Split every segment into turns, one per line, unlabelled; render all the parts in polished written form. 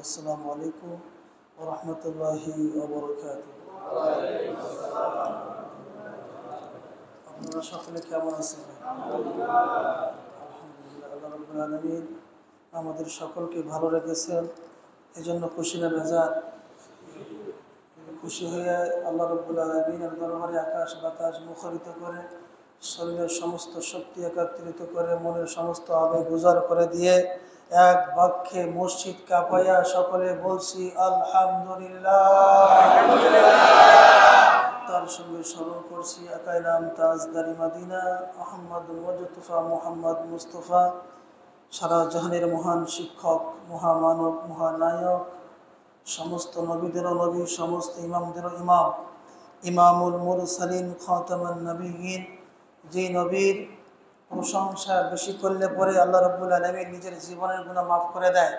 আসসালামু আলাইকুম ওয়া রাহমাতুল্লাহি ওয়া বারাকাতুহু। আপনারা সকলে কেমন আছেন? আলহামদুলিল্লাহ, আল্লাহ রাব্বুল আলামিন আমাদের সকলকে ভালো রেখেছেন, এজন্য খুশি না বেজার? খুশি হয়ে আল্লাহ রাব্বুল আলামিনের দরবারে আকাশ বাতাস মুখরিত করে, শরীরের সমস্ত শক্তি একত্রিত করে, মনের সমস্ত আবেগ উজাড় করে দিয়ে এক বাক্যে মসজিদ কাঁপাইয়া সকলে বলছি আলহামদুলিল্লাহ। তার সঙ্গে স্মরণ করছি একাই নাম তাজদারি মাদিনা মুহাম্মদুল মুজতফা মুহাম্মদ মুস্তফা, সারা জাহানের মহান শিক্ষক, মহামানব, মহানায়ক, সমস্ত নবীদেরও নবী, সমস্ত ইমামদেরও ইমাম, ইমামুল মুরসালিন খাতামুন নবিয়্যিন, যে নবীর প্রশংসা বেশি করলে পরে আল্লাহ রাব্বুল আলামিন নিজের জীবনের গুনাহ মাফ করে দেয়,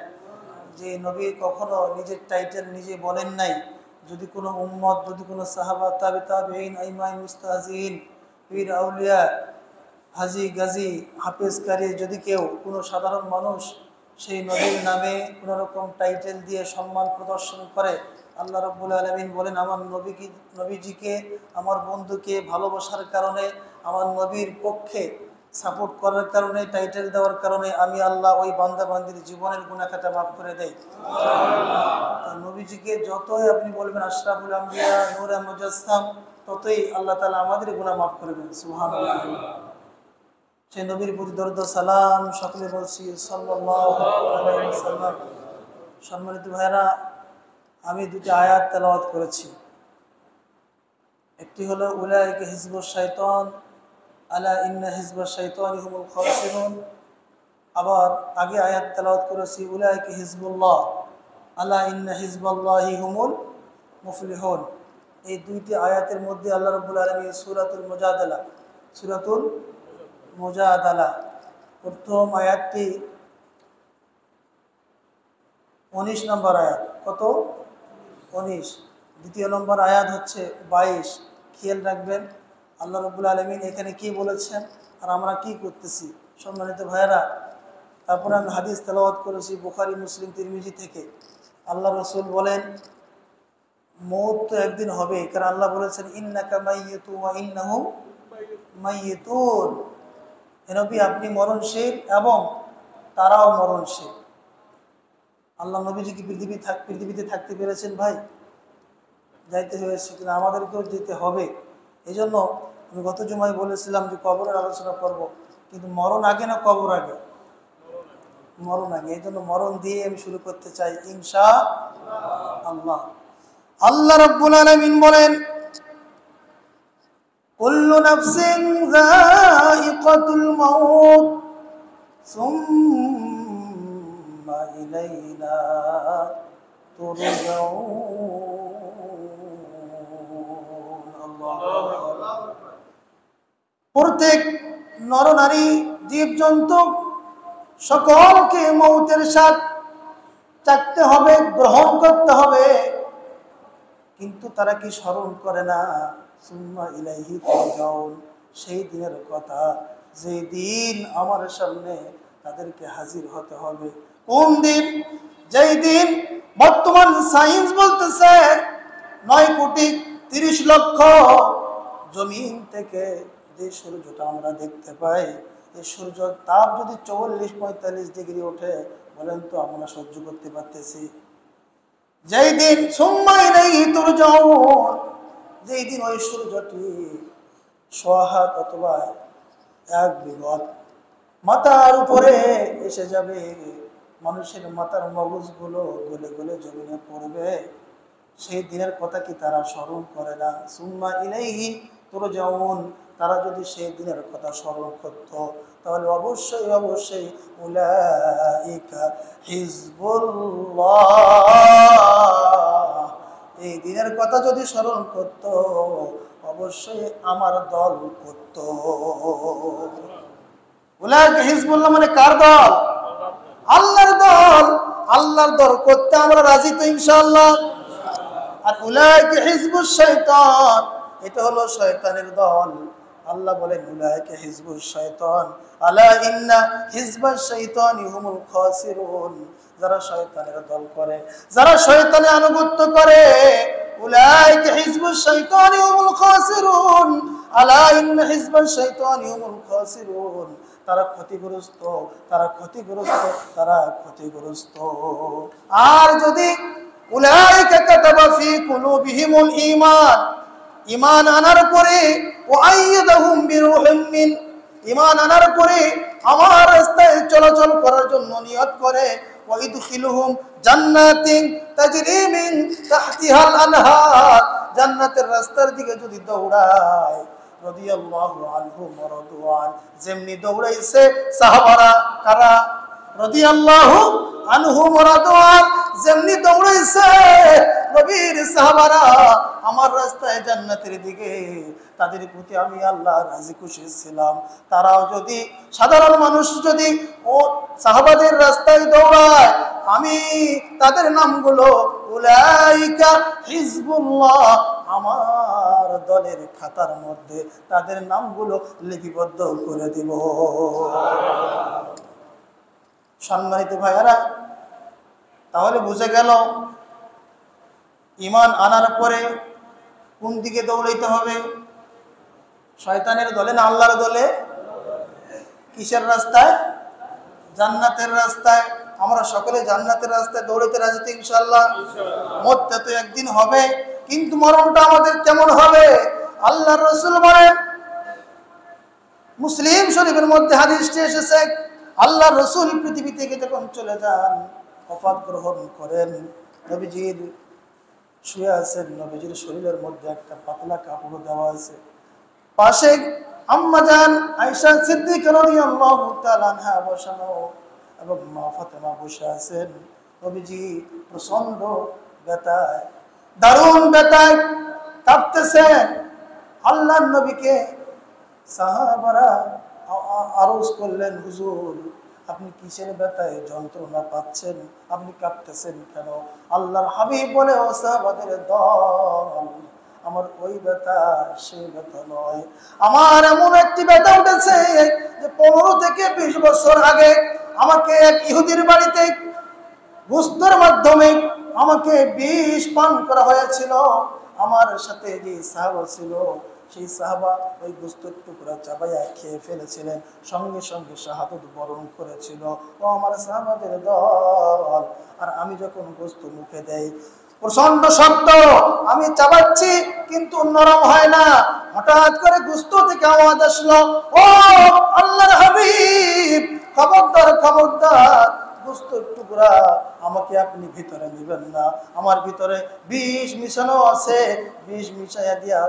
যে নবী কখনো নিজের টাইটেল নিজে বলেন নাই। যদি কোনো উম্মত, যদি কোনো সাহাবা, তাবে তাবেঈন, আইম্মায়ে মুস্তাহজিন, পীর আউলিয়া, হাজি গাজী, হাফেজ কারি, যদি কেউ কোনো সাধারণ মানুষ সেই নবীর নামে কোনো রকম টাইটেল দিয়ে সম্মান প্রদর্শন করে, আল্লাহ রাব্বুল আলামিন বলেন আমার নবীজিকে, আমার বন্ধুকে ভালোবাসার কারণে, আমার নবীর পক্ষে সাপোর্ট করার কারণে, টাইটেল দেওয়ার কারণে আমি আল্লাহ ওই বান্দা বান্দির জীবনের গুনাহ খাতা মাফ করে দেই। নবীজিকে যতই আপনি বলবেন আশরাফুল আম্বিয়া, নূরে মুজাসসাম, ততই আল্লাহ তাআলা আমাদের গুনাহ মাফ করবেন। সুবহানাল্লাহ। সেই নবীর প্রতি দরুদ ও সালাম সকলে বলছি সাল্লাল্লাহু আলাইহি ওয়াসাল্লাম। সম্মানিত ভাইরা, আমি দুটি আয়াত তেলাওয়াত করেছি। একটি হলো উলাইকা হিজবুশ শাইতান আলা ইন্না হিজবাশ শাইতানি হুমুল খাসিরুন। আবার আগে আয়াত তেলাওয়াত করেছি উলাইকা হিজবুল্লাহ আলা ইন্না হিজবাল্লাহি হুমুল মুফলিহুন। এই দুইটি আয়াতের মধ্যে আল্লাহ রাব্বুল আলামিন সূরাতুল মুজাদালা প্রথম আয়াতটি 19 নম্বর আয়াত। কত? 19। দ্বিতীয় নম্বর আয়াত হচ্ছে 22। খেয়াল রাখবেন আল্লাহ রাব্বুল আলামিন এখানে কি বলেছেন আর আমরা কি করতেছি। সম্মানিত ভাইয়েরা, তারপরে আমি হাদিস তেলাওয়াত করেছি বুখারী, মুসলিম, তিরমিজি থেকে। আল্লাহ রাসূল বলেন মওত তো একদিন হবে, কারণ আল্লাহ বলেছেন ইন্নাকা মাইয়িতু ওয়া ইন্নাহুম মাইয়িতুন। হে নবী, আপনি মরণশীল এবং তারাও মরণশীল। আল্লাহ নবীজি কি পৃথিবীতে থাকতে পেরেছেন? ভাই, যাইতে হয়েছে, কিন্তু আমাদেরকেও যেতে হবে। এই জন্য আমি গত জুমায় বলেছিলাম যে কবরের আলোচনা করব, কিন্তু মরণ আগে না কবর আগে? মরণ আগে। এই জন্য মরণ দিয়ে আমি শুরু করতে চাই ইনশাআল্লাহ। আল্লাহ রাব্বুল আলামিন বলেন কুল্লু নাফসিন যায়িকাতুল মাউত সুম্মা ইলাইনা তুরজাউন। প্রত্যেক নরনারী, জীবজন্তু সকলকে মৌতের স্বাদ চাখতে হবে, গ্রহণ করতে হবে, কিন্তু তারা কি স্মরণ করে না সুম্মা ইলাইহি তুরজাউন, সেই দিনের কথা যেই দিন আমার সামনে তাদেরকে হাজির হতে হবে। কোন দিন? যেই দিন বর্তমান সায়েন্স বলতেছে 9,30,00,000 জমিন থেকে যে সূর্যটা আমরা দেখতে পাই, এই সূর্যের তাপ যদি 44-45 ডিগ্রি ওঠে, বলেন তো আমরা সহ্য করতে পারতেছি? যেই দিন সুম্মা ইলাইহি তুরজাউন, যেই দিন ওই সূর্যটি 100 হাত অথবা 1 বিঘত মাথার উপরে এসে যাবে, মানুষের মাথার মগজগুলো গলে গলে জমিনে পড়বে, সেই দিনের কথা কি তারা স্মরণ করে না? সুম্মা ইলাইহি তুরজাউন। তারা যদি সেই দিনের কথা স্মরণ করত, তাহলে অবশ্যই অবশ্যই উলাইকা হিজবুল্লাহ, এই দিনের কথা যদি স্মরণ করত, অবশ্যই আমার দল করত। উলাইকা হিজবুল্লাহ মানে কার দল? আল্লাহর দল। আল্লাহর দল করতে আমরা রাজি তো ইনশাআল্লাহ। আর উলাইকা হিজবুশ শাইতান, এটা হলো শয়তানের দল। আল্লাহ বলেন উলাইকা হিজবুশ শাইতান আলা ইন্না হিজবাশ শাইতানি হুমুল খাসিরুন। যারা শয়তানের দল করে, যারা শয়তানের আনুগত্য করে, উলাইকা হিজবুশ শাইতানি হুমুল খাসিরুন, আলা ইন্না হিজবাশ শাইতানি হুমুল খাসিরুন। তারা ক্ষতিগ্রস্ত, তারা ক্ষতিগ্রস্ত, তারা ক্ষতিগ্রস্ত। আর যদি উলাইকা কাতাবা ফি কুলুবিহিমুল ঈমান, ঈমান আনার পরে ওয়াইয়াদাহুম বিরূহিম মিন, ঈমান আনার পরে আমার রাস্তায় চলাচল করার জন্য নিয়ত করে, ওয়াইদখিলুহুম জান্নাতিন তাজরি মিন তাহতিহাল আনহার, জান্নাতের রাস্তার দিকে যদি দৌড়ায়, রাদিয়াল্লাহু আনহুম ওয়া রাদওয়ান, যেমনি দৌড়াইছে সাহাবারা, কারা? রাদিয়াল্লাহু আনহুম ওয়া রাদওয়ান, যেমনি দৌড়াইছে নবীর সাহাবারা আমার রাস্তায় জান্নাতের দিকে, তাদের প্রতি আমি আল্লাহ রাজি খুশি ছিলাম। তারাও যদি, সাধারণ মানুষ যদি ও সাহাবাদের রাস্তায় দৌড়ায়, আমি তাদের নামগুলো উলাইকা হিজবুল্লাহ, আমার দলের খাতার মধ্যে তাদের নামগুলো লিপিবদ্ধ করে দিব। সম্মানিত ভাইয়ারা, তাহলে বুঝে গেল ঈমান আনার পরে কোন দিকে দৌড়াইতে হবে? শয়তানের দলে না আল্লাহর দলে? কিসের রাস্তায়? জান্নাতের রাস্তায়। আমরা সকলে জান্নাতের রাস্তায় দৌড়াইতে রাজি তো ইনশাআল্লাহ? মরতে তো একদিন হবে, কিন্তু মরণটা আমাদের কেমন হবে? আল্লাহর রাসূল বলেন, মুসলিম শরীফের মধ্যে হাদিসটি এসেছে, আল্লাহর রাসূল পৃথিবী থেকে যখন চলে যান, ওফাত গ্রহণ করেন, নবীজির শুয়ে আছেন, নবীজির শরীরের মধ্যে একটা পাতলা কাপড় দেওয়া আছে, পাশে আম্মা জান আয়েশা সিদ্দিকা রাদিয়াল্লাহু তাআলা আনহা বসানো এবং মা ফাতেমা বসে আছেন। নবীজি প্রচন্ড ব্যথায়, দারুণ ব্যথায় কাঁপতেছেন। আল্লাহর নবীকে সাহাবারা আরজ করলেন, হুজুর আপনি কিসের ব্যথায় যন্ত্রণা পাচ্ছেন, আপনি কাঁপতেছেন কেন? আল্লাহর হাবিব বলে, ও সাহাবাদের দল, আমার ওই ব্যথা সেই ব্যথা নয়, আমার এমন একটি ব্যথা উঠেছে যে 15 থেকে 20 বছর আগে আমাকে এক ইহুদির বাড়িতে গোশতের মাধ্যমে আমাকে বিষ পান করা হয়েছিল। আমার সাথে যে সাহাবা ছিল, সেই সাহাবা ওই গোশতের টুকরা চাবাইয়া খেয়ে ফেলেছিলেন, সঙ্গে সঙ্গে শাহাদাত বরণ করেছিল। ও আমার সাহাবাদের দল, আর আমি যখন গোশত মুখে দেই, প্রচন্ড শব্দ, আমি চাবাচ্ছি কিন্তু নরম হয় না। হঠাৎ করে গোশত থেকে আওয়াজ আসলো, ও আল্লাহর হাবিব, খবরদার খবরদার, গোশতের টুকরা আমাকে আপনি ভিতরে নেবেন না, আমার ভিতরে বিষ মিশানো আছে, বিষ মিশাইয়া দিয়া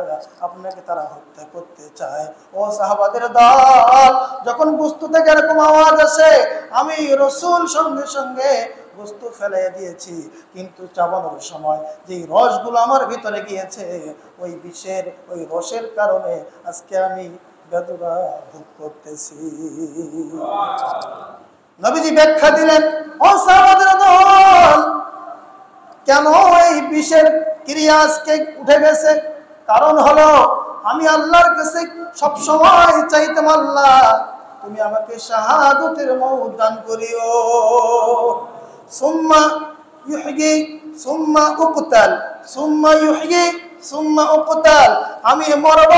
আপনাকে তারা হত্যা করতে চায়। ও সাহাবাদের দল, যখন গোশত থেকে এরকম আওয়াজ আসে, আমি রাসূল সঙ্গে সঙ্গে গোশত ফেলাই দিয়েছি, কিন্তু চাবানোর সময় যে রসগুলো আমার ভিতরে গিয়েছে, ওই বিষের ওই রসের কারণে আজকে আমি বেদনা ভোগ করতেছি। নবীজি ব্যাখ্যা দিলেন, ও সাহাবাদের দল, কেন এই বিষের ক্রিয়া আজকে উঠে গেছে? কারণ হলো আমি আল্লাহর কাছে সব সময় চাইতাম, আল্লাহ তুমি আমাকে শাহাদাতের মওত দান করিও। সুম্মা ইউহয়ি সুম্মা উকতাল, সুম্মা ইউহয়ি সুম্মা উকতাল, আমি মরব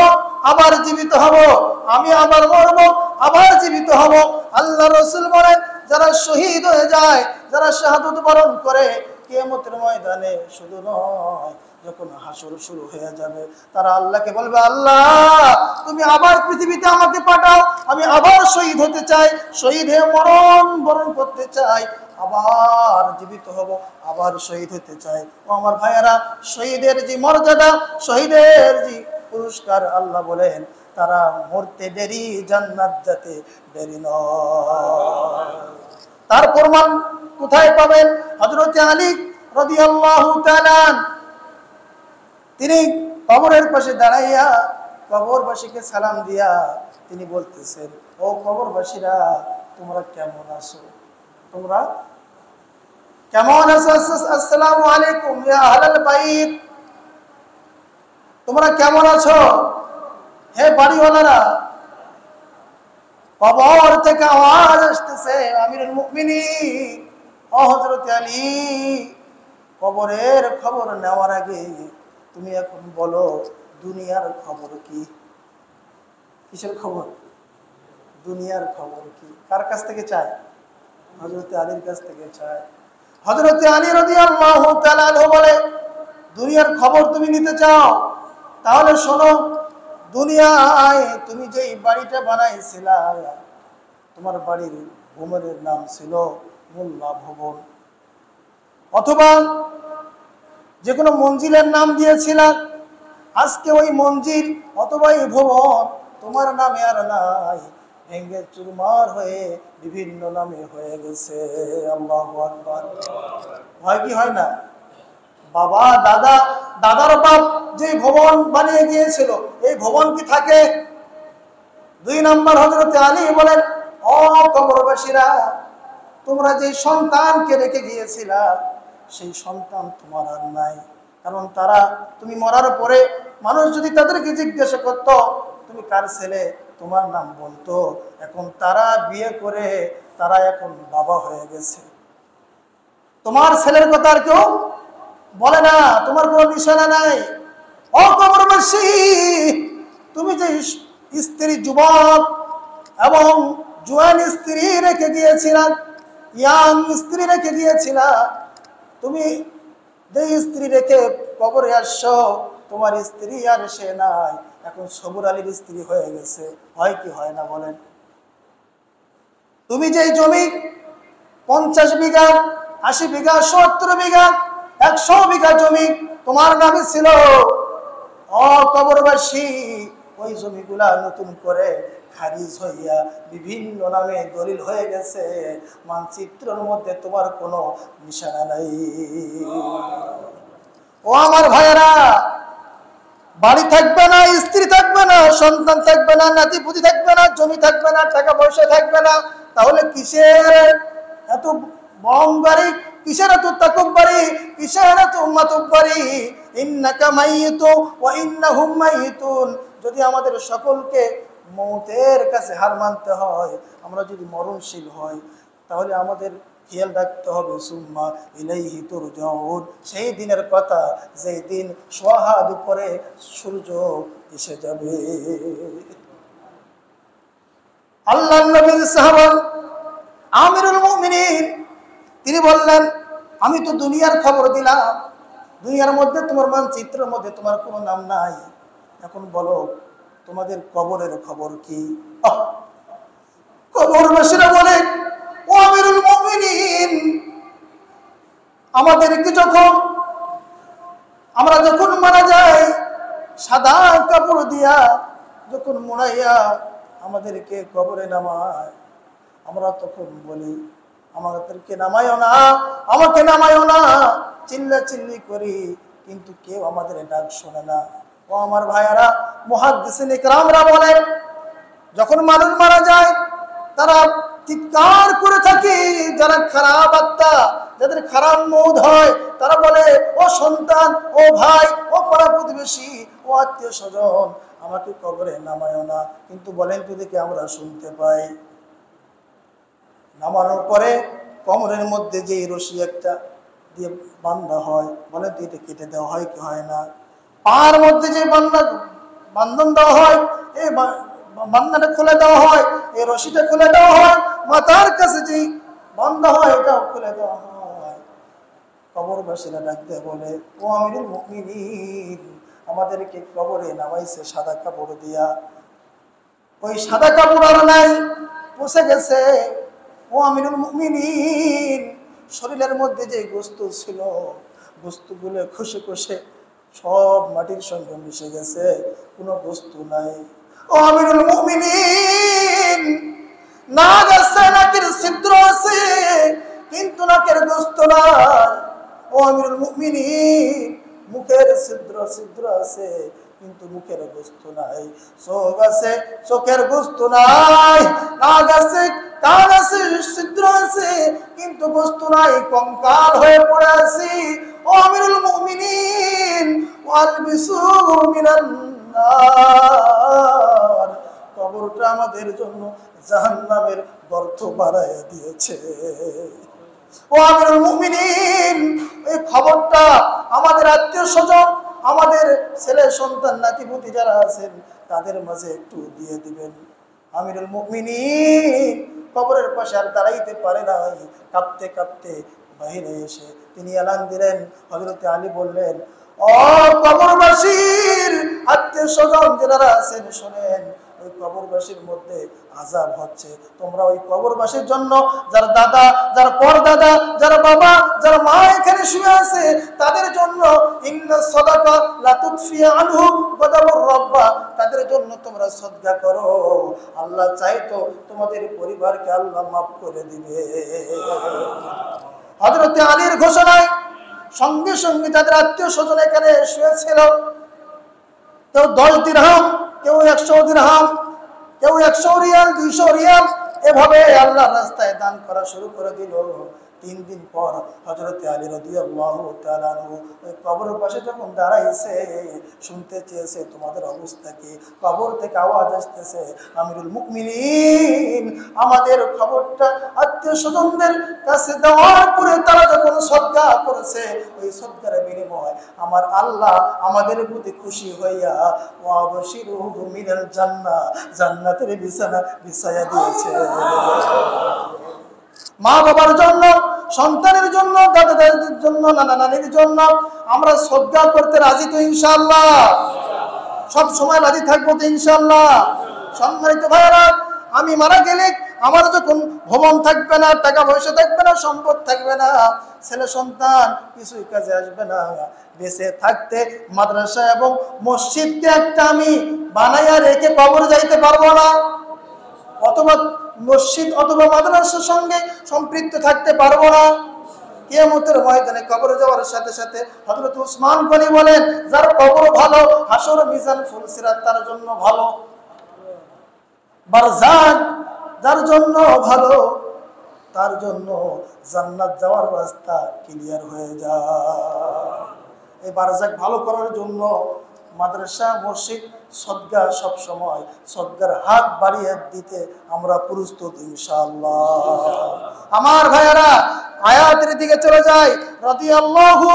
আবার জীবিত হব, আমি আবার মরব আবার জীবিত হব। আল্লাহ রাসূল বলেন, যারা শহীদ হয়ে যায়, যারা শাহাদাত বরণ করে, কিয়ামতের ময়দানে শুধু নয়, যখন হাসর শুরু হয়ে যাবে, তারা আল্লাহকে বলবে, আল্লাহ তুমি আবার পৃথিবীতে আমাকে পাঠাও, আমি আবার শহীদ হতে চাই, শহীদ হয়ে মরণ বরণ করতে চাই, আবার জীবিত হব, আবার শহীদ হতে চাই। ও আমার ভাইয়েরা, শহীদের যে মর্যাদা, শহীদের যে পুরস্কার, আল্লাহ বলেন তারা মরতে দেরি, জান্নাত যেতে দেরি নয়। তার প্রমাণ কোথায় পাবেন? হযরত আলী রাদিয়াল্লাহু তাআলা, তিনি কবরের পাশে দাঁড়াইয়া কবরবাসীকে সালাম দিয়া তিনি বলতেছেন, ও কবরবাসীরা, তোমরা কেমন আছো? তোমরা কেমন আছো? আসসালামু আলাইকুম ইয়া আহলাল বাইত, তোমরা কেমন আছো হে বাড়িওয়ালারা? কবর থেকে আওয়াজ আসতেছে, আমিরুল মুমিনিন ও হযরত আলী, কবরের খবর নেওয়ার আগে তুমি এখন বলো দুনিয়ার খবর কি? কিসের খবর? দুনিয়ার খবর কি? কার কাছ থেকে চায়? হযরত আলীর কাছ থেকে চায়। হযরত আলী রাদিয়াল্লাহু তাআলা বলে, দুনিয়ার খবর তুমি নিতে চাও? তাহলে শোনো, দুনিয়ায় তুমি যেই বাড়িটা বানাইছিলা, তোমার বাড়ির ভবনের নাম ছিল মোল্লা ভবন, অথবা যে কোনো মঞ্জিলের নাম দিয়েছিলা। আজকে ওই মঞ্জিল অথবা এই ভবন তোমার নামে আর নাই, ভেঙে চুরমার হয়ে বিভিন্ন নামে হয়ে গেছে। আল্লাহু আকবার। হয় কি হয় না? বাবা, দাদা, দাদার বাপ যে ভবন বানিয়ে গিয়েছিল, এই ভবন কি থাকে? 2 নম্বর, হযরত আলী বলেন, ও কবরবাসীরা, তোমরা যে সন্তানকে রেখে গিয়েছিলা, সেই সন্তান তোমার আর নাই। কারণ তারা, তুমি মরার পরে মানুষ যদি তাদেরকে জিজ্ঞাসা করত তুমি কার ছেলে, তোমার নাম বলতো। এখন তারা বিয়ে করে তারা এখন বাবা হয়ে গেছে, তোমার ছেলের কথা আর কেউ বলে না, তোমার কোনো নিশানা নাই। ও কবরবাসী, তুমি যে স্ত্রী, যুবক এবং জোয়ান স্ত্রী রেখে গিয়েছিলা, ইয়াং স্ত্রী রেখে গিয়েছিলা, তুমি যে স্ত্রী রেখে কবরে আসছো, তোমার স্ত্রী আর সে নাই, এখন সবুর আলীর স্ত্রী হয়ে গেছে। হয় কি হয় না বলেন? তুমি যে জমি 50 বিঘা, 80 বিঘা, 70 বিঘা, 100 বিঘা জমি তোমার নামে ছিল, ও কবরবাসী, ওই জমিগুলা নতুন করে খারিজ হইয়া বিভিন্ন নামে দলিল হয়ে গেছে, মানচিত্রের মধ্যে তোমার কোনো নিশানা নাই। ও আমার ভাইয়েরা, বাড়ি থাকবে না, স্ত্রী থাকবে না, সন্তান থাকবে না, নাতিপুতি থাকবে না, জমি থাকবে না, টাকা পয়সা থাকবে না, তাহলে কিসের এত বহংবাড়ি, কিসের এত তাকব্বারি, কিসের এত মাতব্বারি? ইন্নাকা মাইয়িতু ওয়া ইন্নাহুম মাইয়িতুন। যদি আমাদের সকলকে মৌতের কাছে হার মানতে হয়, আমরা যদি মরণশীল হই, তাহলে আমাদের খেয়াল রাখতে হবে সুম্মা ইলাইহি তুরজাউন, সেই দিনের কথা, যেই দিন সোহা দুপুরে সূর্য এসে যাবে। আল্লাহর নবীর সাহাবা আমিরুল মুমিনিন, তিনি বললেন, আমি তো দুনিয়ার খবর দিলাম, দুনিয়ার মধ্যে তোমার মানচিত্রের মধ্যে তোমার কোনো নাম নাই, এখন বলো তোমাদের কবরের খবর কি? কবরবাসীরা বলে, ও আমিরুল মুমিনিন, আমাদেরকে আমরা যখন মারা যাই, সাদা কাপড় দিয়া যখন মোড়াইয়া আমাদেরকে কবরে নামায়, আমরা তখন বলি, আমাদেরকে নামায়ও না, আমাকে নামায়ও না, চিল্লাচিল্লি করি, কিন্তু কেউ আমাদের ডাক শোনে না। ও আমার ভাইয়ারা, মুহাদ্দিসিন ইকরামরা বলেন, যখন মানুষ মারা যায় তারা চিৎকার করে থাকে, যারা খারাপ আত্মা, যাদের খারাপ মৌত হয়, তারা বলে, ও সন্তান, ও ভাই, ও পাড়া প্রতিবেশী, ও আত্মীয় স্বজন, আমাকে কবরে নামায়ও না। কিন্তু বলেন তো দেখি, আমরা শুনতে পাই, নামানোর পরে কোমরের মধ্যে যে রশি একটা দিয়ে বান্ধা হয়, বলেন তো এটা কেটে দেওয়া হয় কি হয় না? পার মধ্যে যে বান্ধন দেওয়া হয়, এই বান্ধাটা খুলে দেওয়া হয়, এই রশিটা খুলে দেওয়া হয়, মাথার কাছে যে বান্ধা হয় এটাও খুলে দেওয়া হয়। কবরবাসীরা ডাকতে বলে, ও আমিরুল মুমিনিন, আমাদেরকে কবরে নামাইছে সাদা কাপড় দিয়া, ওই সাদা কাপড় আর নাই, পচে গেছে। ও আমিরুল মুমিনিন, শরীরের মধ্যে যে গোস্ত ছিল, গোস্তগুলো খসে খসে সব মাটির সঙ্গে মিশে গেছে, কোনো বস্তু নাই। ও আমিরুল মুমিনিন, নাক আছে, নাকের ছিদ্র আছে, কিন্তু নাকের গোস্ত নাই। ও আমিরুল মুমিনিন, মুখের ছিদ্র আছে, কিন্তু মুখের গোস্ত নাই। চোখ আছে, চোখের গোস্ত নাই। নাক আছে, কান আছে, ছিদ্র আছে, কিন্তু গোস্ত নাই, কঙ্কাল হয়ে পড়ে আছি। ও আমিরুল মুমিনিন, ওয়ালবিসু মিনান নার, কবরটা আমাদের জন্য জাহান্নামের গর্ত বানাইয়া দিয়েছে। ও আমিরুল মুমিনিন, এই খবরটা আমাদের আত্মীয় স্বজন, আমাদের ছেলে সন্তান নাতিপুতি যারা আছেন তাদের মাঝে একটু দিয়ে দিবেন। আমিরুল মুমিনিন কবরের পাশে আর দাঁড়াইতে পারে নাই, কাঁপতে কাঁপতে বাহিরে এসে তিনি এলান দিলেন। হযরত আলী বললেন, ও কবরবাসীর আত্মীয় স্বজন যারা আছেন শোনেন, ওই কবরবাসীর মধ্যে আযাব হচ্ছে। তোমরা ওই কবরবাসীর জন্য, যার দাদা, যার পরদাদা, যার বাবা, যার মা এখানে শুয়ে আছে, তাদের জন্য ইন্না সাদাকা লা তুতফি আনহু গদাবুর রাব্বা, তাদের জন্য তোমরা সদকা করো, আল্লাহ চাইতো তোমাদের পরিবারকে আল্লাহ মাফ করে দিবে। হযরত আলীর ঘোষণায় সঙ্গে সঙ্গে তাদের আত্মীয় স্বজন এখানে শুয়েছিল। কেউ 10 দিরহাম, কেউ 100 দিরহাম, কেউ 100 রিয়াল, 200 রিয়াল, এভাবে আল্লাহর রাস্তায় দান করা শুরু করে দিল। 3 দিন পর হযরত আলী রাদিয়াল্লাহু তাআলা আনহু ওই কবরের পাশে যখন দাঁড়াইছে, শুনতে চেয়েছে তোমাদের অবস্থা কি। কবর থেকে আওয়াজ আসতেছে, আমিরুল মুমিনিন আমাদের খবরটা আত্মীয় স্বজনদের কাছে দেওয়ার পরে তারা যখন সদকা করেছে, ওই সদকার বিনিময় আমার আল্লাহ আমাদের প্রতি খুশি হইয়া ওয়াবশিরুহু মিনাল জান্নাহ, জান্নাতের বিছানা বিছায়া দিয়েছে। মা বাবার জন্য, সন্তানের জন্য, দাদা দাদির জন্য, নানা নানির জন্য আমরা সদকা করতে রাজি তো ইনশাআল্লাহ? সব সময় রাজি থাকবো তো ইনশাআল্লাহ? সম্মানিত ভাইরা, আমি মারা গেলে আমার যখন ভবন থাকবে না, টাকা পয়সা থাকবে না, সম্পদ থাকবে না, ছেলে সন্তান কিছুই কাজে আসবে না, বেঁচে থাকতে মাদ্রাসা এবং মসজিদকে একটা আমি বানাইয়া রেখে কবর যাইতে পারবো না, অথবা মসজিদ অথবা মাদ্রাসার সঙ্গে সম্পৃক্ত থাকতে পারবো না। কিয়ামতের ময়দানে কবরে যাওয়ার সাথে সাথে হযরত উসমান গনি বলেন, যার কবর ভালো, হাসর মিজান ফুলসিরাত তার জন্য ভালো, বারজাক যার জন্য ভালো, তার জন্য জান্নাত যাওয়ার রাস্তা ক্লিয়ার হয়ে যায়। এই বারজাক ভালো করার জন্য মাদ্রাসা, মসজিদ, সদকা, সব সময় সদকার হাত বাড়িয়ে দিতে আমরা প্রস্তুত ইনশাআল্লাহ। আমার ভাইয়েরা, আয়াতের দিকে চলে যায়। রাদিয়াল্লাহু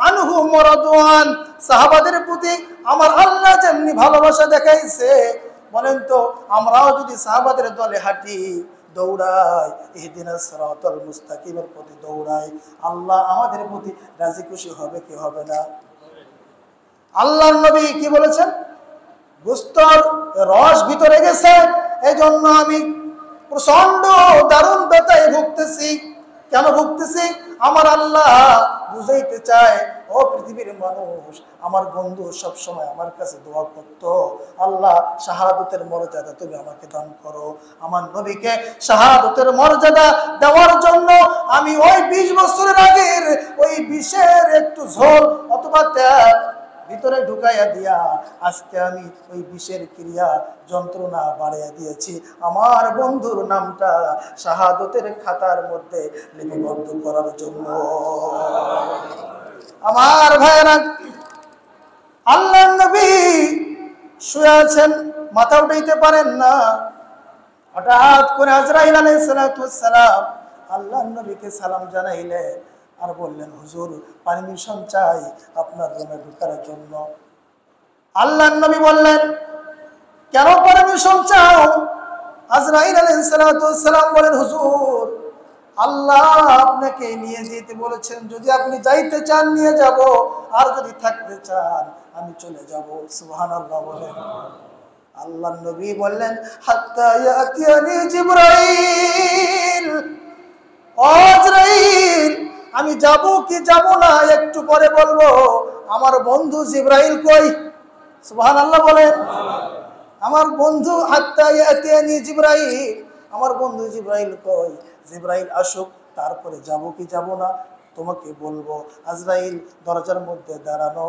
আনহুম ওয়া রাদওয়ান, সাহাবাদের প্রতি আমার আল্লাহ যেমনি ভালোবাসা দেখাইছে, বলেন তো আমরাও যদি সাহাবাদের দলে হাঁটি, দৌড়াই, ইহদিনাস সিরাতাল মুস্তাকিমের প্রতি দৌড়াই, আল্লাহ আমাদের প্রতি রাজি খুশি হবে কি হবে না? আল্লাহর নবী কি বলেছেন? গোস্তর রস ভিতরে গেছে, এই জন্য আমি প্রচন্ড দারুণ ব্যথায় ভুগতেছি। কেন ভুগতেছি? আমার আল্লাহ বুঝাইতে চায়, ও পৃথিবীর মানুষ, আমার বন্ধু সব সময় আমার কাছে দোয়া করতো, আল্লাহ শাহাদাতের মর্যাদা তুমি আমাকে দান করো। আমার নবীকে শাহাদাতের মর্যাদা দেওয়ার জন্য আমি ওই 20 বছরের আগের ওই বিষের একটু ঝোল অথবা তেল ভিতরে ঢুকাইয়া দিয়া আজকে আমি ওই বিষের ক্রিয়া যন্ত্রণা বাড়াইয়া দিয়েছি, আমার বন্ধুর নামটা শাহাদতের খাতার মধ্যে লিপিবদ্ধ করার জন্য। আমার ভাইয়েরা, আল্লাহর নবী শুয়ে আছেন, মাথা উঠাইতে পারেন না। হঠাৎ করে আজরাইল আলাইহিস সালাতু ওয়াস সালাম আল্লাহর নবীকে সালাম জানাইলেন আর বললেন, হুজুর পারমিশন চাই আপনার রুমে ঢোকার জন্য। আল্লাহর নবী বললেন, কেন পারমিশন চাও? আজরাইল আলাইহিস সালাতু ওয়াস সালাম বলেন, হুজুর আল্লাহ আপনাকে নিয়ে যেতে বলেছেন, যদি আপনি যাইতে চান নিয়ে যাব, আর যদি থাকতে চান আমি চলে যাব। সুবহানাল্লাহ বলেন। আল্লাহর নবী বললেন, হাত্তা ইয়াতিয়ানি জিবরাইল, আজরাইল আমি যাব কি যাব না একটু পরে বলবো। আমার বন্ধু জিবরাইল কই? সুবহানাল্লাহ বলেন। আমার বন্ধু হাত্তা ইয়াতিয়ানি জিবরাইল, আমার বন্ধু জিবরাইল কই? জিবরাইল আসুক, তারপরে যাব কি যাব না তোমাকে বলবো। আজরাইল দরজার মধ্যে দাঁড়ানো,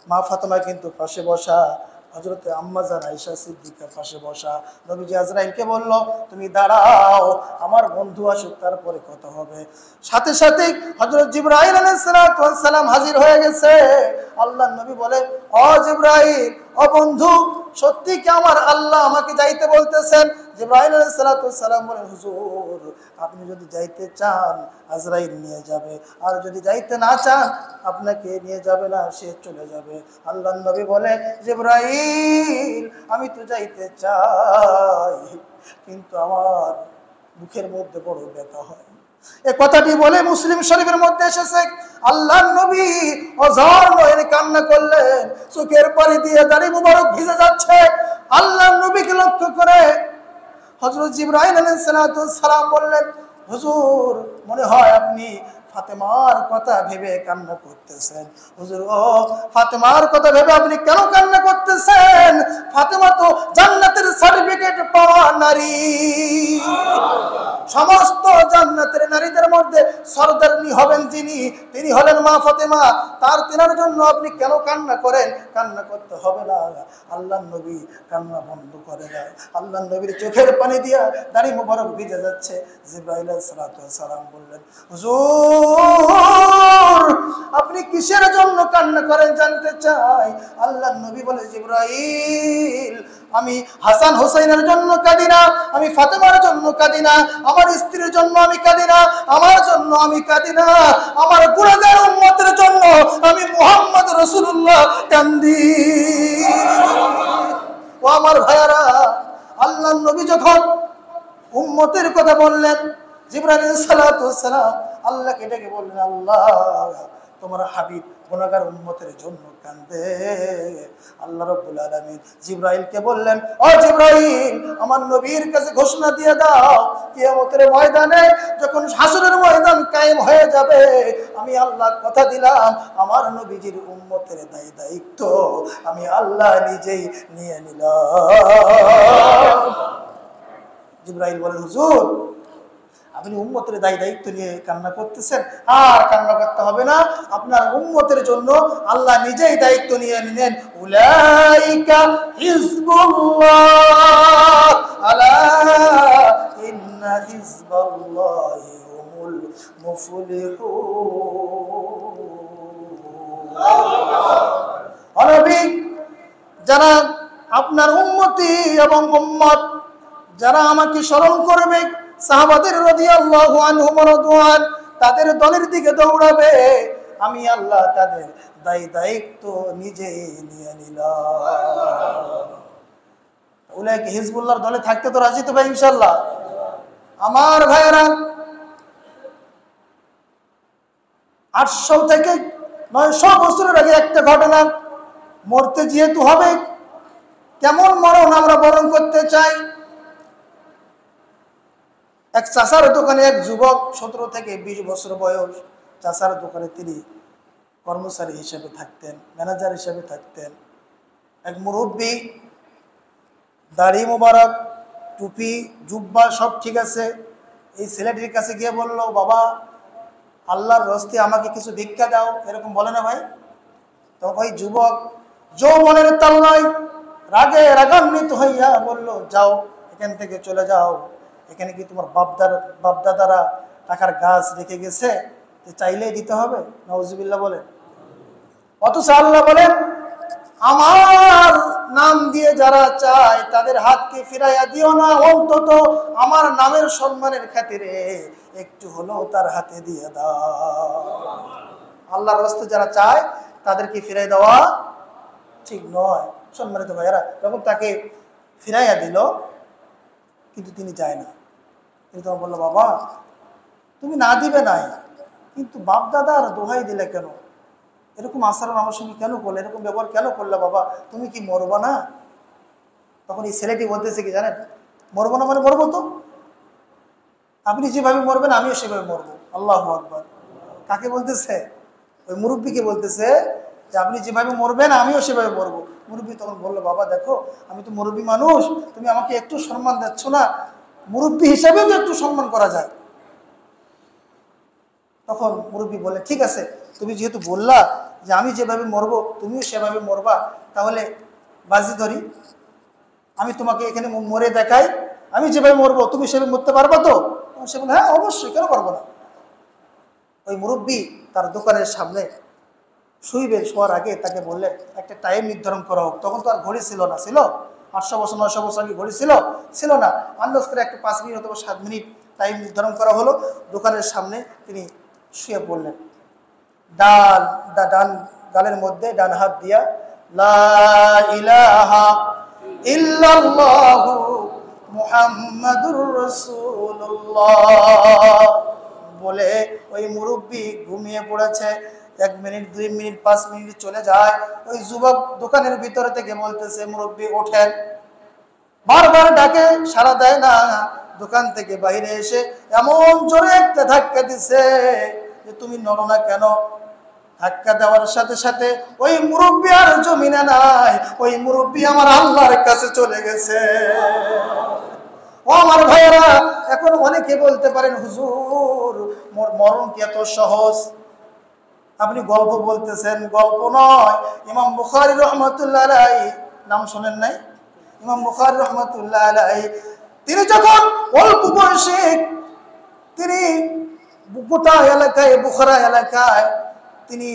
মা ফাতেমা কিন্তু পাশে বসা, হযরতে আম্মা জান আয়েশা সিদ্দিকার পাশে বসা। নবীজি আজরাইলকে বলল, তুমি দাঁড়াও, আমার বন্ধু আসুক, তারপরে কথা হবে। সাথে সাথে হযরত জিবরাইল আলাইহিস সালাম হাজির হয়ে গেছে। আল্লাহর নবী বলে, ও জিবরাইল, ও বন্ধু, সত্যি কি আমার আল্লাহ আমাকে যাইতে বলতেছেন? জিবরাইল আলাইহিস সালাম বলেন, হুজুর, আপনি যদি যাইতে চান আজরাইল নিয়ে যাবে, আর যদি যাইতে না চান আপনাকে নিয়ে যাবে না, সে চলে যাবে। আল্লাহর নবী বলে, জিবরাইল, আমি তো যাইতে চাই, কিন্তু আমার বুকের মধ্যে বড় ব্যথা হয়। এই কথাটি বলে মুসলিম শরীফের মধ্যে এসেছে, আল্লাহর নবী অঝর নয়নে কান্না করলেন, চোখের পানি দিয়ে দাড়ি মুবারক ভিজে যাচ্ছে। আল্লাহর নবীকে লক্ষ্য করে হযরত জিবরাইল আলাইহিস সালাম বললেন, হুজুর, মনে হয় আপনি ফাতেমার কথা ভেবে কান্না করতেছেন। হুজুর, ও ফাতেমার কথা ভেবে আপনি কেন কান্না করতেছেন? ফাতেমা তো জান্নাতের সার্টিফিকেট পাওয়া নারী। সমস্ত জান্নাতের নারীদের মধ্যে সরদারনি হবেন যিনি, তিনি হলেন মা ফাতেমা। তিনার জন্য আপনি কেন কান্না করেন? কান্না করতে হবে না। আল্লাহর নবী কান্না বন্ধ করে না। আল্লাহর নবীর চোখের পানি দিয়া দাড়ি মুবারক ভিজে যাচ্ছে। জিবরাইল আলাইহিস সালাম বললেন, হুজুর, আপনি কিসের জন্য কান্না করেন জানতে চাই? আল্লাহর নবী বলে, জিবরাইল, আমি হাসান হুসাইনের জন্য কাঁদি না, আমি ফাতেমার জন্য কাঁদি না, আমার স্ত্রীর জন্য আমি কাঁদি না, আমার জন্য আমি কাঁদি না, আমার গুনাহগার উম্মতের জন্য আমি মুহাম্মদ রাসূলুল্লাহ কাঁদি। ও আমার ভাইয়ারা, আল্লাহর নবী যখন উম্মতের কথা বললেন, জিবরাইল আলাইহিস সালাম আল্লাহকে ডেকে বললেন, আল্লাহ, তোমার হাবিব গুনাহগার উম্মতের জন্য কাঁদে। আল্লাহ রাব্বুল আলামিন জিবরাইলকে বললেন, ও জিবরাইল, আমার নবীর কাছে ঘোষণা দিয়ে দাও, কিয়ামতের ময়দানে যখন হাসরের ময়দান কায়েম হয়ে যাবে, আমি আল্লাহ কথা দিলাম, আমার নবীজির উম্মতের দায়িত্ব আমি আল্লাহ নিজেই নিয়ে নিলাম। জিবরাইল বলেন, হুজুর, আপনি উম্মতের দায়িত্ব নিয়ে কান্না করতেছেন, আর কান্না করতে হবে না, আপনার উম্মতের জন্য আল্লাহ নিজেই দায়িত্ব নিয়ে নিলেন। উলাইকা হিজবুল্লাহ, আলা ইন্না হিজবাল্লাহি হুমুল মুফলিহুন। নবী, যারা আপনার উম্মতি এবং উম্মত, যারা আমাকে স্মরণ করবে, সাহাবাদের রাদিয়াল্লাহু আনহুম রাদওয়ান, তাদের দলের দিকে দৌড়াবে, আমি আল্লাহ তাদের দায়িত্ব নিজেই নিয়ে নিলাম। উলাইকা হিজবুল্লাহর দলে থাকতে তো রাজি তো ভাই ইনশাআল্লাহ? আমার ভাইয়েরা, 800 থেকে 900 বছরের আগে একটা ঘটনা। মরতে যেহেতু হবে, কেমন মরণ আমরা বরণ করতে চাই। এক চাচার দোকানে এক যুবক, 17 থেকে 20 বছর বয়স, চাচার দোকানে তিনি কর্মচারী হিসেবে থাকতেন, ম্যানেজার হিসেবে থাকতেন। এক মুরব্বী, দাড়ি মোবারক, টুপি, জুব্বা সব ঠিক আছে, এই ছেলেটির কাছে গিয়ে বলল, বাবা, আল্লাহর রস্তে আমাকে কিছু ভিক্ষা দাও, এরকম বলে না ভাই? তো ওই যুবক যৌবনের তাড়নায় রাগে রাগান্বিত হইয়া বলল, যাও, এখান থেকে চলে যাও, এখানে কি তোমার বাপদাদারা টাকার গাছ রেখে গেছে যে চাইলেই দিতে হবে? নাউজুবিল্লাহ বলেন। অথচ আল্লাহ বলেন, আমার নাম দিয়ে যারা চায় তাদের হাতকে ফিরাইয়া দিও না, অন্তত আমার নামের সম্মানের খাতিরে একটু হলেও তার হাতে দিয়ে দাও। আল্লাহর রাস্তে যারা চায় তাদেরকে ফিরাই দেওয়া ঠিক নয়। সম্মানিত ভাইয়েরা, যখন তাকে ফিরাইয়া দিল, কিন্তু তিনি যায় না। তিনি তখন বললো, বাবা, তুমি না দিবে নাই, কিন্তু বাপ দাদার দোহাই দিলে কেন? এরকম আচরণ আমার সঙ্গে কেন করলে? এরকম ব্যবহার কেন করলে? বাবা, তুমি কি মরবা না? তখন এই ছেলেটি বলতেছে কি জানেন? মরবো না মানে মরবো তো, আপনি যেভাবে মরবেন আমিও সেভাবে মরবো। আল্লাহু আকবার। কাকে বলতেছে? ওই মুরব্বীকে বলতেছে যে আপনি যেভাবে মরবেন আমিও সেভাবে মরবো। মুরব্বী তখন বললো, বাবা দেখো, আমি তো মুরব্বী মানুষ, তুমি আমাকে একটু সম্মান দিচ্ছ না, মুরব্বী হিসাবেও তো একটু সম্মান করা যায়। তখন মুরব্বী বলে, ঠিক আছে, তুমি যেহেতু বললা যে আমি যেভাবে মরবো তুমিও সেভাবে মরবা, তাহলে বাজি ধরি, আমি তোমাকে এখানে মরে দেখাই, আমি যেভাবে মরবো তুমি সেভাবে মরতে পারবা তো? সে বলে, হ্যাঁ অবশ্যই, কেন পারবো না। ওই মুরব্বী তার দোকানের সামনে শুইবেন, শোয়ার আগে তাকে বললেন একটা টাইম নির্ধারণ করা হোক। তখন তো আর ঘড়ি ছিল না, ছিল 800 বছর 900 বছর আগে ঘড়ি ছিল না। আন্দাজ করে একটা 5 মিনিট অথবা 7 মিনিট টাইম নির্ধারণ করা হলো। দোকানের সামনে তিনি শুয়ে পড়লেন, ডান গালের মধ্যে ডান হাত দিয়া লা ইলাহা ইল্লাল্লাহু মুহাম্মাদুর রাসূলুল্লাহ বলে ওই মুরব্বী ঘুমিয়ে পড়েছে। 1 মিনিট 2 মিনিট 5 মিনিট চলে যায়। ওই যুবক দোকানের ভিতরে থেকে বলতেছে, মুরব্বী ওঠেন। বারবার ডাকে, সাড়া দেয় না। দোকান থেকে বাইরে এসে এমন জোরে একটা ধাক্কা দিছে যে তুমি নড়ো না কেন? ধাক্কা দেওয়ার সাথে সাথে ওই মুরব্বী আর জমিনে নাই, ওই মুরব্বী আমার আল্লাহর কাছে চলে গেছে। ও আমার ভাইয়েরা, এখন অনেকে বলতে পারেন হুজুর মরণ কি এত সহজ? আপনি গল্প বলতেছেন। গল্প নয়, ইমাম বুখারী রহমাতুল্লাহ আলাইহি, নাম শোনেন নাই? ইমাম বুখারী রহমাতুল্লাহ আলাইহি তিনি যখন অল্প বয়সে তিনি গোটা এলাকায়, বুখারা এলাকায় তিনি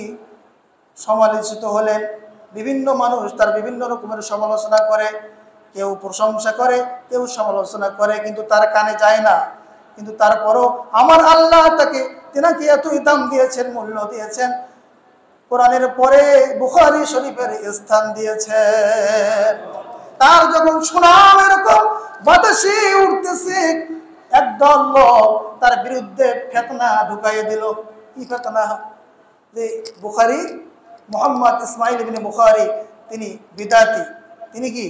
সমালোচিত হলেন। বিভিন্ন মানুষ তার বিভিন্ন রকমের সমালোচনা করে, কেউ প্রশংসা করে, কেউ সমালোচনা করে, কিন্তু তার কানে যায় না। কিন্তু তারপরও আমার আল্লাহ তেনাকে এতই দাম দিয়েছেন, মূল্য দিয়েছেন, কোরআনের পরে বুখারী শরীফের স্থান দিয়েছেন। তার যখন সুনাম এরকম বাতাসে উঠতেছে, একদল লোক তার বিরুদ্ধে ফিতনা ঢুকাইয়ে দিল। কি ফিতনা? যে বুখারী মুহাম্মদ ইসমাইল ইবনে বুখারী তিনি বিদাতি, তিনি কি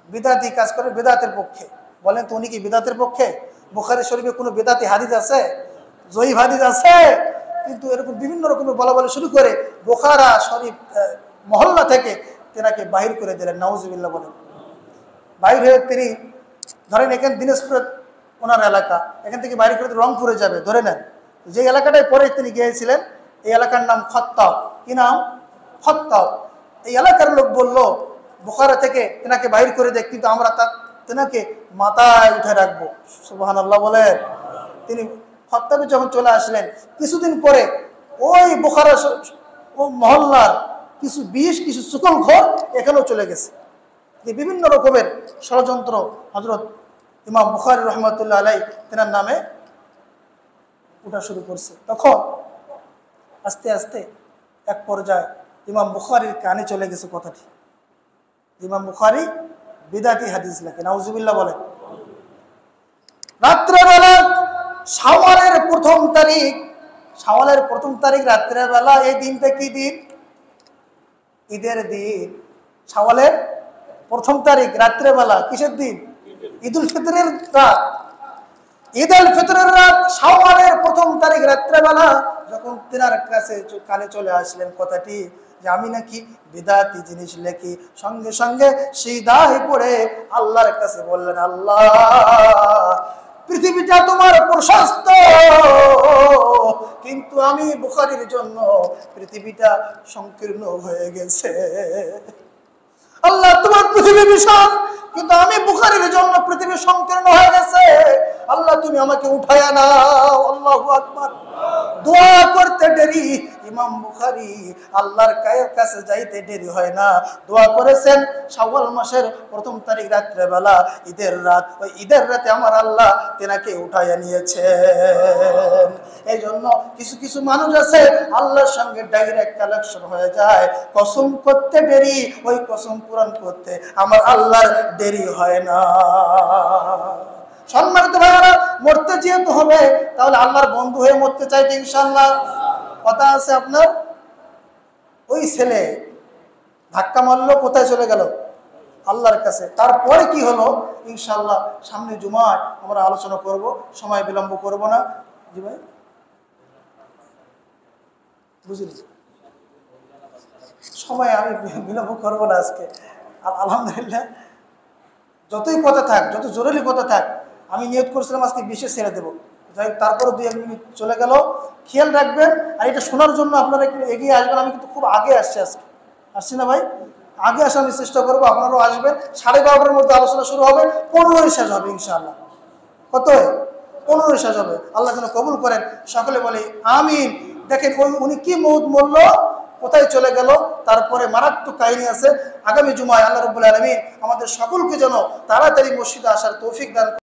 বিদাতি কাজ করেন, বিদাতের পক্ষে। বলেন তো উনি কি বিদাতের পক্ষে? বুখারী শরীফে কোনো বিদাতি হাদিস আছে? জয়ীফ হাদিস আছে? কিন্তু এরকম বিভিন্ন রকমের বলা শুরু করে বুখারা শরীফ মহল্লা থেকে তেনাকে বাহির করে দিলেন। নাউজুবিল্লাহ বলেন। বাহির হয়ে তিনি ধরেন এখানে দিনাজপুর ওনার এলাকা, এখান থেকে বাহির করে রংপুরে যাবে ধরে নেন। যে এলাকাটায় পরে তিনি গিয়েছিলেন এই এলাকার নাম খত্তাব। কি নাম? খত্তাব। এই এলাকার লোক বলল বুখারা থেকে তেনাকে বাহির করে দেখ, কিন্তু আমরা তেনাকে মাথায় উঠে রাখবো। সুবহানাল্লাহ বলেন। তিনি খত্তাবে যখন চলে আসলেন, কিছুদিন পরে ওই বুখারা ও মহল্লার কিছু সুকলখোর এখানেও চলে গেছে। যে বিভিন্ন রকমের ষড়যন্ত্র হযরত ইমাম বুখারী রহমাতুল্লাহ আলাইহি তেনার নামে উঠা শুরু করছে। তখন আস্তে আস্তে এক পর্যায়ে ইমাম বুখারীর কানে চলে গেছে কথাটি। ইমাম বুখারী বিদাতি হাদিস লেখেন। নাউজুবিল্লাহ বলেন। রাত্রেবেলা শাওয়ালের প্রথম তারিখ রাত্রেবেলা, এই দিনটা কি দিন? ঈদের দিন। শাওয়ালের প্রথম তারিখ রাত্রেবেলা কিসের দিন? ঈদুল ফিতরের রাত। ঈদুল ফিতরের রাত শাওয়ালের প্রথম তারিখ রাত্রেবেলা যখন তেনার কাছে কানে চলে আসলেন কথাটি যে আমি নাকি বিদাতি জিনিস লেখি, সঙ্গে সঙ্গে সিজদায় পড়ে আল্লাহর কাছে বললেন, আল্লাহ পৃথিবীটা তোমার প্রশস্ত, কিন্তু আমি বুখারীর জন্য পৃথিবীটা সংকীর্ণ হয়ে গেছে। আল্লাহ তোমার পৃথিবী বিশাল, কিন্তু আমি বুখারীর জন্য পৃথিবী সংকীর্ণ হয়ে গেছে। আল্লাহ তুমি আমাকে উঠায়া নাও। আল্লাহু আকবার। দোয়া করতে দেরি, ইমাম বুখারী আল্লাহর কাছে যাইতে দেরি হয় না। দোয়া করেছেন শাওয়াল মাসের প্রথম তারিখ রাত্রেবেলা, ঈদের রাত। ওই ঈদের রাতে আমার আল্লাহ তেনাকে উঠাইয়া নিয়েছেন। এই জন্য কিছু মানুষ আছে আল্লাহর সঙ্গে ডাইরেক্ট কানেকশন হয়ে যায়। কসম করতে দেরি, ওই কসম পূরণ করতে আমার আল্লাহর দেরি হয় না। সম্মানিত ভাইরা, মরতে যেহেতু হবে তাহলে আল্লাহর বন্ধু হয়ে মরতে চাইতে ইনশাআল্লাহ। কথা আছে আপনার? ওই ছেলে ধাক্কা মারলো, কোথায় চলে গেল? আল্লাহর কাছে। তারপরে কি হলো ইনশাআল্লাহ সামনে জুমায় আমরা আলোচনা করব, সময় বিলম্ব করব না। জি ভাই, বুঝলি সময় আমি বিলম্ব করবো না আজকে। আলহামদুলিল্লাহ, যতই কথা থাক, যত জরুরি কথা থাক, আমি নিয়ত করছিলাম আজকে 20 ছেড়ে দেবো। যাই তারপরে 2-1 মিনিট চলে গেল। খেয়াল রাখবেন, আর এটা শোনার জন্য আপনারা একটু এগিয়ে আসবেন। আমি কিন্তু খুব আগে আসছি আজকে, আসছি না ভাই? আগে আসা আমি চেষ্টা করবো, আপনারাও আসবেন। 12:30টার মধ্যে আলোচনা শুরু হবে, 15 শেষ হবে ইনশাআল্লাহ। কত? 15 শেষ হবে। আল্লাহ যেন কবুল করেন। সকলে বলে আমিন। দেখেন উনি কি মৌত মরল? কোথায় চলে গেল। তারপরে মারাত্মক কাহিনী আছে। আগামী জুমায় আল্লাহ রাব্বুল আলামিন আমাদের সকলকে যেন তাড়াতাড়ি মসজিদে আসার তৌফিক দান